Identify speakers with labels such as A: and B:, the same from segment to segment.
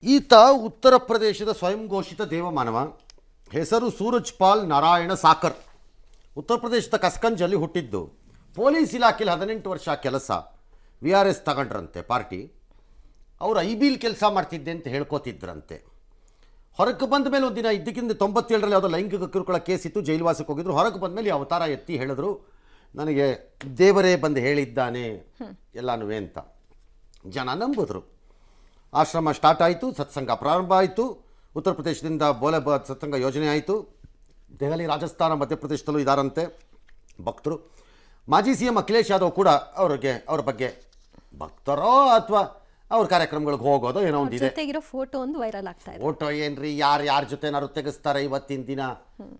A: ಈತ ಉತ್ತರ ಪ್ರದೇಶದ ಸ್ವಯಂ ಘೋಷಿತ ದೇವಮಾನವ. ಹೆಸರು ಸೂರಜ್ ಪಾಲ್ ನಾರಾಯಣ ಸಾಕರ್. ಉತ್ತರ ಪ್ರದೇಶದ ಕಸ್ಕಂಜಲ್ಲಿ ಹುಟ್ಟಿದ್ದು. ಪೊಲೀಸ್ ಇಲಾಖೆಯಲ್ಲಿ 18 ವರ್ಷ ಕೆಲಸ. VRS ತಗೊಂಡ್ರಂತೆ ಪಾರ್ಟಿ. ಅವರು IBL ಕೆಲಸ ಮಾಡ್ತಿದ್ದೆ ಅಂತ ಹೇಳ್ಕೋತಿದ್ರಂತೆ. ಹೊರಗೆ ಬಂದ ಮೇಲೆ ಒಂದಿನ ಇದ್ದಕ್ಕಿಂತ 97ರಲ್ಲಿ ಯಾವುದೋ ಲೈಂಗಿಕ ಕಿರುಕುಳ ಕೇಸ್ ಇತ್ತು, ಜೈಲುವಾಸಕ್ಕೆ ಹೋಗಿದ್ರು. ಹೊರಗೆ ಬಂದ ಮೇಲೆ ಅವತಾರ ಎತ್ತಿ ಹೇಳಿದ್ರು, ನನಗೆ ದೇವರೇ ಬಂದು ಹೇಳಿದ್ದಾನೆ ಎಲ್ಲನೂ ಅಂತ. ಜನ ನಂಬಿದ್ರು. ಆಶ್ರಮ ಸ್ಟಾರ್ಟ್ ಆಯಿತು, ಸತ್ಸಂಗ ಪ್ರಾರಂಭ ಆಯಿತು. ಉತ್ತರ ಪ್ರದೇಶದಿಂದ ಸತ್ಸಂಗ ಯೋಜನೆ ಆಯಿತು. ದೆಹಲಿ, ರಾಜಸ್ಥಾನ, ಮಧ್ಯಪ್ರದೇಶದಲ್ಲೂ ಇದ್ದಾರಂತೆ ಭಕ್ತರು. ಮಾಜಿ CM ಅಖಿಲೇಶ್ ಯಾದವ್ ಕೂಡ ಅವ್ರ ಬಗ್ಗೆ ಭಕ್ತರೋ ಅಥವಾ ಅವ್ರ ಕಾರ್ಯಕ್ರಮಗಳಿಗೆ ಹೋಗೋದು ಏನೋ ಒಂದಿದೆ.
B: ಫೋಟೋ ಒಂದು ವೈರಲ್ ಆಗ್ತಾ ಇದೆ.
A: ಫೋಟೋ ಏನ್ರಿ, ಯಾರ ಜೊತೆನಾರು ತೆಗೆಸ್ತಾರೆ ಇವತ್ತಿನ ದಿನ?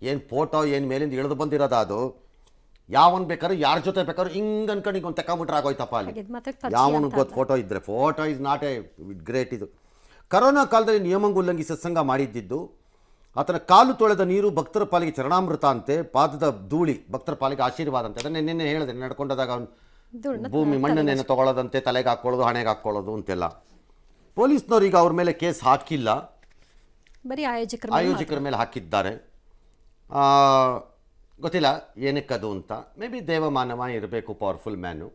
A: ಏನು ಫೋಟೋ ಏನು ಮೇಲಿಂದ ಇಳಿದು ಬಂದಿರೋದು? ಅದು ಯಾವನ್ ಬೇಕಾದ್ರೂ ಯಾರ ಜೊತೆ ಬೇಕಾದ್ರೂ ಹಿಂಗೆ ಅನ್ಕೊಂಡು ಈಗ ಒಂದು ತಗೊಂಬಿಟ್ರೆ ಆಗೋಯ್ತಪ್ಪ. ಅಲ್ಲಿ ಯಾವನಿಗೆ ಗೊತ್ತು ಫೋಟೋ ಇದ್ದರೆ? Photo is not A great. ಇದು ಕರೋನಾ ಕಾಲದಲ್ಲಿ ನಿಯಮ ಉಲ್ಲಂಘಿಸಿ ಸತ್ಸಂಗ ಮಾಡಿದ್ದಿದ್ದು. ಆತನ ಕಾಲು ತೊಳೆದ ನೀರು ಭಕ್ತರ ಪಾಲಿಗೆ ಚರಣಾಮೃತ ಅಂತೆ, ಪಾದದ ಧೂಳಿ ಭಕ್ತರ ಪಾಲಿಗೆ ಆಶೀರ್ವಾದ ಅಂತೆ. ಅದನ್ನೇ ನಿನ್ನೆ ಹೇಳಿದೆ, ನಡ್ಕೊಂಡಾಗ ಭೂಮಿ ಮಣ್ಣನ್ನೇನು ತೊಗೊಳ್ಳೋದಂತೆ, ತಲೆಗೆ ಹಾಕ್ಕೊಳ್ಳೋದು, ಹಣೆಗೆ ಹಾಕ್ಕೊಳ್ಳೋದು ಅಂತೆಲ್ಲ. ಪೊಲೀಸ್ನವ್ರು ಈಗ ಅವ್ರ ಮೇಲೆ ಕೇಸ್ ಹಾಕಿಲ್ಲ,
B: ಬರೀ ಆಯೋಜಕರ ಮೇಲೆ
A: ಹಾಕಿದ್ದಾರೆ. ಗೊತ್ತಿಲ್ಲ ಏನಕ್ಕದು ಅಂತ. ಮೇ ಬಿ ದೇವಮಾನವ ಇರಬೇಕು, ಪವರ್ಫುಲ್ ಮ್ಯಾನು,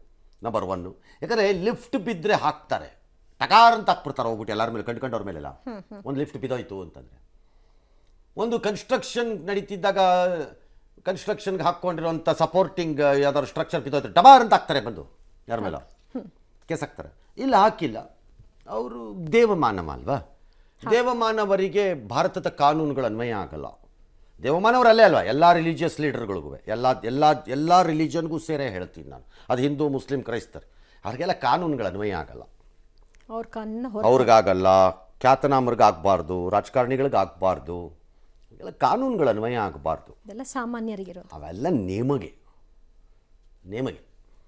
A: ನಂಬರ್ 1. ಯಾಕಂದರೆ ಲಿಫ್ಟ್ ಬಿದ್ದರೆ ಹಾಕ್ತಾರೆ, ಟಕಾರ್ ಅಂತ ಹಾಕ್ಬಿಡ್ತಾರೆ ಹೋಗ್ಬಿಟ್ಟು ಎಲ್ಲರ ಮೇಲೆ, ಕಂಡ್ಕೊಂಡವ್ರ ಮೇಲೆಲ್ಲ. ಒಂದು ಲಿಫ್ಟ್ ಬಿದ್ದೋಯ್ತು ಅಂತಂದರೆ, ಒಂದು ಕನ್ಸ್ಟ್ರಕ್ಷನ್ ನಡೀತಿದ್ದಾಗ ಕನ್ಸ್ಟ್ರಕ್ಷನ್ಗೆ ಹಾಕ್ಕೊಂಡಿರೋಂಥ ಸಪೋರ್ಟಿಂಗ್ ಯಾವ್ದಾದ್ರು ಸ್ಟ್ರಕ್ಚರ್ ಬಿದ್ದೋಯ್ತು, ಡಬಾರ್ ಅಂತ ಹಾಕ್ತಾರೆ ಬಂದು ಯಾರ ಮೇಲೆ ಕೇಸ್ ಹಾಕ್ತಾರೆ. ಇಲ್ಲ, ಹಾಕಿಲ್ಲ. ಅವರು ದೇವಮಾನವ ಅಲ್ವಾ? ದೇವಮಾನವರಿಗೆ ಭಾರತದ ಕಾನೂನುಗಳು ಅನ್ವಯ ಆಗಲ್ಲ. ದೇವಮಾನವರಲ್ಲೇ ಅಲ್ವಾ, ಎಲ್ಲ ರಿಲಿಜಿಯಸ್ ಲೀಡರ್ಗಳಿಗೂ, ಎಲ್ಲ ರಿಲಿಜನ್ಗೂ ಸೇರೇ ಹೇಳ್ತೀನಿ ನಾನು. ಅದು ಹಿಂದೂ, ಮುಸ್ಲಿಂ, ಕ್ರೈಸ್ತರು, ಅವ್ರಿಗೆಲ್ಲ ಕಾನೂನುಗಳು ಅನ್ವಯ ಆಗಲ್ಲ. ಅವ್ರಿಗಾಗಲ್ಲ, ಖ್ಯಾತನಾಮರಿಗೆ ಆಗಬಾರ್ದು, ರಾಜಕಾರಣಿಗಳಿಗೆ ಆಗಬಾರ್ದು, ಎಲ್ಲ ಕಾನೂನುಗಳು ಅನ್ವಯ ಆಗಬಾರ್ದು.
B: ಸಾಮಾನ್ಯರಿಗೆ
A: ಅವೆಲ್ಲ ನೇಮಗೆ